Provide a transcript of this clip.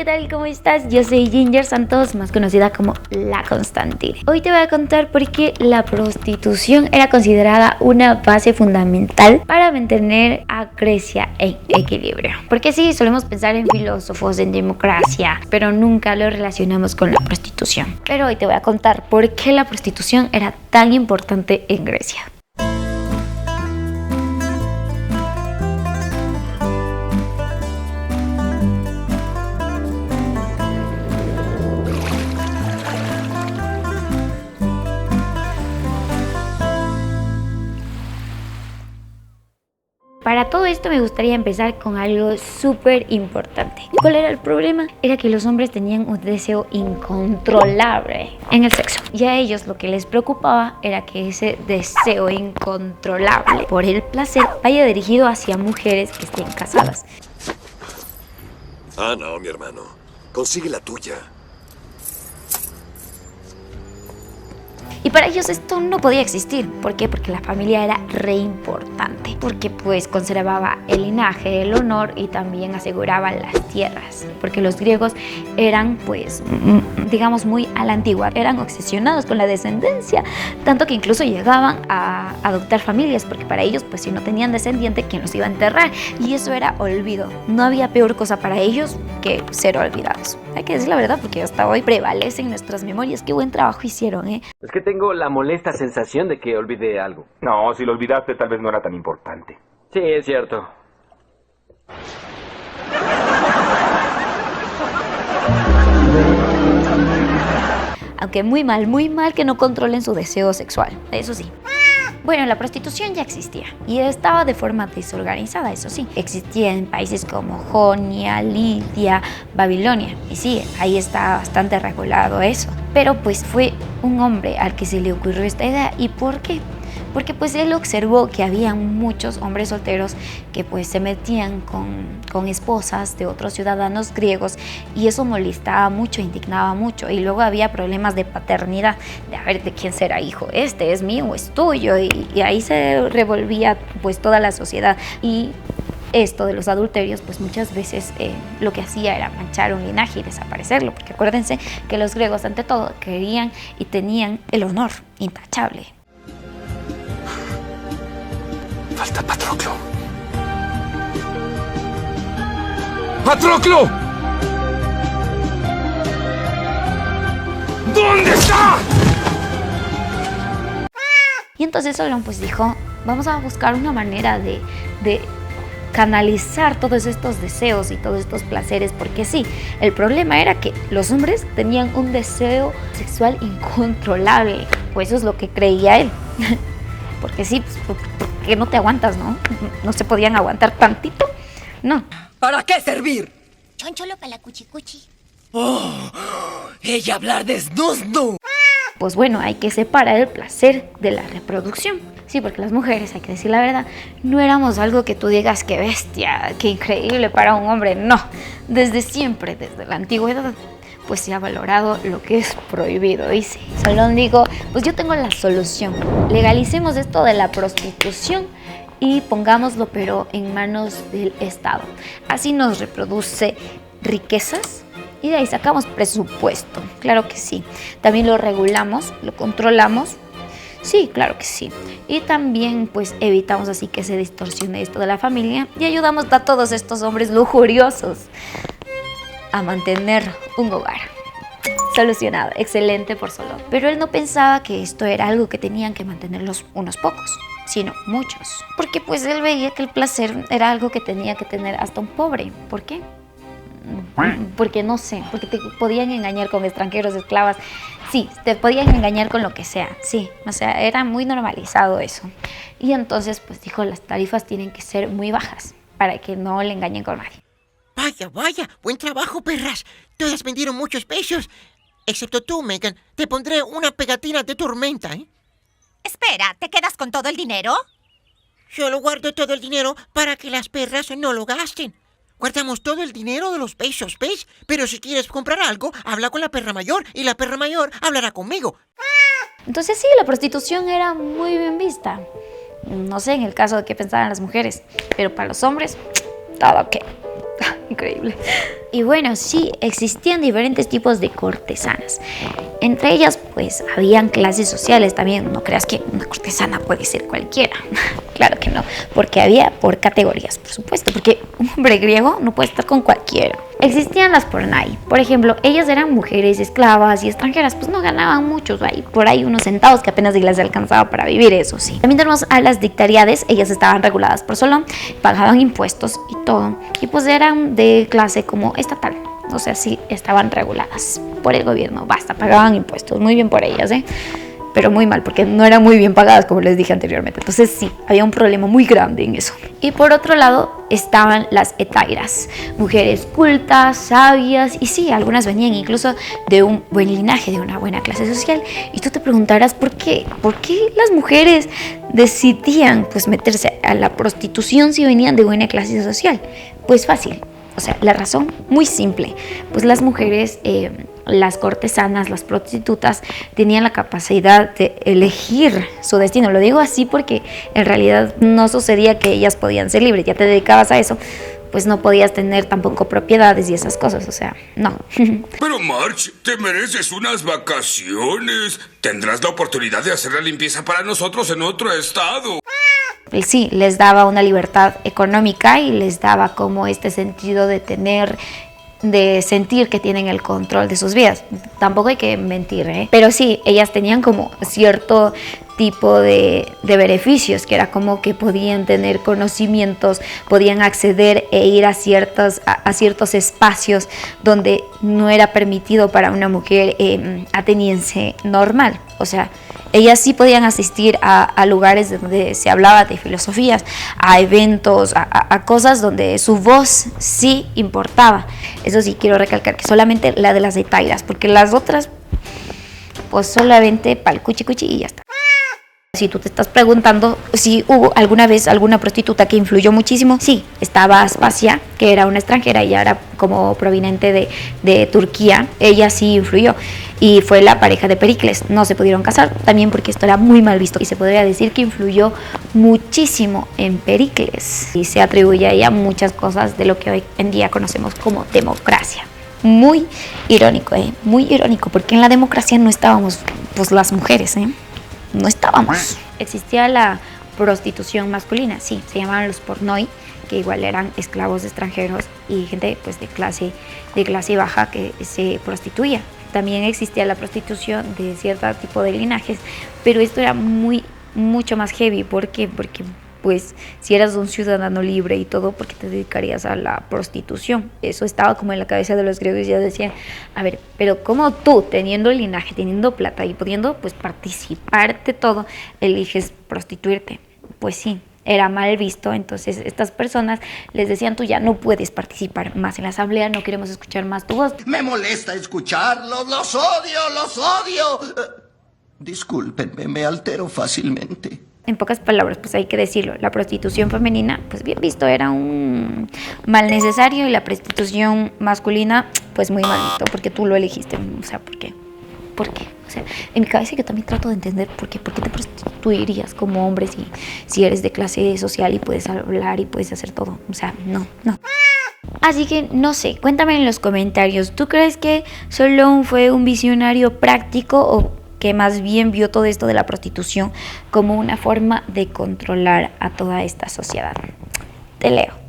¿qué tal? ¿Cómo estás? Yo soy Ginger Santos, más conocida como La Constantine. Hoy te voy a contar por qué la prostitución era considerada una base fundamental para mantener a Grecia en equilibrio. Porque sí, solemos pensar en filósofos, en democracia, pero nunca lo relacionamos con la prostitución. Pero hoy te voy a contar por qué la prostitución era tan importante en Grecia. Para todo esto me gustaría empezar con algo súper importante. ¿Cuál era el problema? Era que los hombres tenían un deseo incontrolable en el sexo. Y a ellos lo que les preocupaba era que ese deseo incontrolable por el placer vaya dirigido hacia mujeres que estén casadas. Ah, no, mi hermano. Consigue la tuya. Y para ellos esto no podía existir. ¿Por qué? Porque la familia era re importante. Porque pues conservaba el linaje, el honor y también aseguraba las tierras. Porque los griegos eran pues, digamos, muy a la antigua. Eran obsesionados con la descendencia. Tanto que incluso llegaban a adoptar familias. Porque para ellos pues si no tenían descendiente, ¿quién los iba a enterrar? Y eso era olvido. No había peor cosa para ellos que ser olvidados. Hay que decir la verdad porque hasta hoy prevalecen nuestras memorias. Qué buen trabajo hicieron, ¿eh? Es que tengo la molesta sensación de que olvidé algo. No, si lo olvidaste tal vez no era tan importante. Sí, es cierto. Aunque muy mal que no controlen su deseo sexual, eso sí. Bueno, la prostitución ya existía y estaba de forma desorganizada, eso sí. Existía en países como Jonia, Lidia, Babilonia. Y sí, ahí está bastante regulado eso. Pero pues fue un hombre al que se le ocurrió esta idea. ¿Y por qué? Porque pues él observó que había muchos hombres solteros que pues se metían con esposas de otros ciudadanos griegos y eso molestaba mucho, indignaba mucho y luego había problemas de paternidad, de a ver de quién será hijo, este es mío o es tuyo y ahí se revolvía pues toda la sociedad y esto de los adulterios pues muchas veces lo que hacía era manchar un linaje y desaparecerlo, porque acuérdense que los griegos ante todo querían y tenían el honor intachable. Falta Patroclo. ¡Patroclo! ¿Dónde está? Y entonces Solón pues dijo, vamos a buscar una manera de canalizar todos estos deseos y todos estos placeres, porque sí, el problema era que los hombres tenían un deseo sexual incontrolable, pues eso es lo que creía él. Porque sí, pues, porque no te aguantas, ¿no? No se podían aguantar tantito, no. ¿Para qué servir? Choncholo para la cuchicuchi. ¡Oh! ¡Ella hablar desnudo! Pues bueno, hay que separar el placer de la reproducción. Sí, porque las mujeres, hay que decir la verdad, no éramos algo que tú digas qué bestia, qué increíble para un hombre, no. Desde siempre, desde la antigüedad, pues se ha valorado lo que es prohibido, dice. Solón dijo, pues yo tengo la solución. Legalicemos esto de la prostitución y pongámoslo pero en manos del Estado. Así nos reproduce riquezas y de ahí sacamos presupuesto. Claro que sí. También lo regulamos, lo controlamos. Sí, claro que sí. Y también pues evitamos así que se distorsione esto de la familia y ayudamos a todos estos hombres lujuriosos a mantener un hogar. Solucionado, excelente por Solón. Pero él no pensaba que esto era algo que tenían que mantener unos pocos, sino muchos. Porque pues él veía que el placer era algo que tenía que tener hasta un pobre. ¿Por qué? Porque no sé, porque te podían engañar con extranjeros, esclavas. Sí, te podían engañar con lo que sea, sí. O sea, era muy normalizado eso. Y entonces pues dijo, las tarifas tienen que ser muy bajas para que no le engañen con nadie. Vaya, vaya, buen trabajo, perras. Todas vendieron muchos pesos. Excepto tú, Megan. Te pondré una pegatina de tormenta, ¿eh? Espera, ¿te quedas con todo el dinero? Solo guardo todo el dinero para que las perras no lo gasten. Guardamos todo el dinero de los pesos, ¿ves? Pero si quieres comprar algo, habla con la perra mayor y la perra mayor hablará conmigo. Entonces sí, la prostitución era muy bien vista. No sé en el caso de qué pensaban las mujeres, pero para los hombres, todo ok. Increíble. Y bueno, sí, existían diferentes tipos de cortesanas. Entre ellas, pues, habían clases sociales también. No creas que una cortesana puede ser cualquiera. Claro que no, porque había por categorías, por supuesto, porque un hombre griego no puede estar con cualquiera. Existían las pornai. Por ejemplo, ellas eran mujeres esclavas y extranjeras, pues no ganaban mucho, por ahí unos centavos que apenas les alcanzaba para vivir, eso sí. También tenemos a las dictariades. Ellas estaban reguladas por Solón, pagaban impuestos y todo, y pues eran de clase como estatal. O sea, sí, estaban reguladas por el gobierno, basta, pagaban impuestos, muy bien por ellas, pero muy mal, porque no eran muy bien pagadas, como les dije anteriormente. Entonces sí, había un problema muy grande en eso. Y por otro lado estaban las hetairas, mujeres cultas, sabias, y sí, algunas venían incluso de un buen linaje, de una buena clase social. Y tú te preguntarás, ¿por qué? ¿Por qué las mujeres decidían pues meterse a la prostitución si venían de buena clase social? Pues fácil. O sea, la razón muy simple, pues las mujeres, las cortesanas, las prostitutas, tenían la capacidad de elegir su destino. Lo digo así porque en realidad no sucedía que ellas podían ser libres, ya te dedicabas a eso, pues no podías tener tampoco propiedades y esas cosas, o sea, no. Pero Marge, te mereces unas vacaciones. Tendrás la oportunidad de hacer la limpieza para nosotros en otro estado. Sí, les daba una libertad económica y les daba como este sentido de sentir que tienen el control de sus vidas. Tampoco hay que mentir, pero sí, ellas tenían como cierto tipo de beneficios, que era como que podían tener conocimientos, podían acceder e ir a ciertos espacios donde no era permitido para una mujer ateniense normal. O sea, ellas sí podían asistir a lugares donde se hablaba de filosofías, a eventos, a cosas donde su voz sí importaba. Eso sí, quiero recalcar que solamente la de las hetairas, porque las otras, pues solamente pa'l cuchi y ya está. Si tú te estás preguntando si hubo alguna vez alguna prostituta que influyó muchísimo, sí, estaba Aspasia, que era una extranjera, ella era como proveniente de Turquía, ella sí influyó y fue la pareja de Pericles. No se pudieron casar también porque esto era muy mal visto y se podría decir que influyó muchísimo en Pericles y se atribuye a ella muchas cosas de lo que hoy en día conocemos como democracia. Muy irónico, muy irónico, porque en la democracia no estábamos pues las mujeres, no estábamos. Existía la prostitución masculina, sí, se llamaban los pornoi, que igual eran esclavos extranjeros y gente pues de clase baja que se prostituía. También existía la prostitución de cierto tipo de linajes, pero esto era mucho más heavy. ¿Por qué? Porque pues si eras un ciudadano libre y todo, ¿por qué te dedicarías a la prostitución? Eso estaba como en la cabeza de los griegos y ya decían, a ver, pero ¿cómo tú, teniendo linaje, teniendo plata y pudiendo pues participar de todo, eliges prostituirte? Pues sí, era mal visto. Entonces estas personas les decían, tú ya no puedes participar más en la asamblea, no queremos escuchar más tu voz. Me molesta escucharlos, los odio. Discúlpenme, me altero fácilmente. En pocas palabras, pues hay que decirlo, la prostitución femenina, pues bien visto, era un mal necesario, y la prostitución masculina, pues muy mal visto, porque tú lo elegiste. O sea, ¿por qué? ¿Por qué? O sea, en mi cabeza yo también trato de entender por qué te prostituirías como hombre si eres de clase social y puedes hablar y puedes hacer todo. O sea, no. Así que no sé, cuéntame en los comentarios, ¿tú crees que Solón fue un visionario práctico o que más bien vio todo esto de la prostitución como una forma de controlar a toda esta sociedad? Te leo.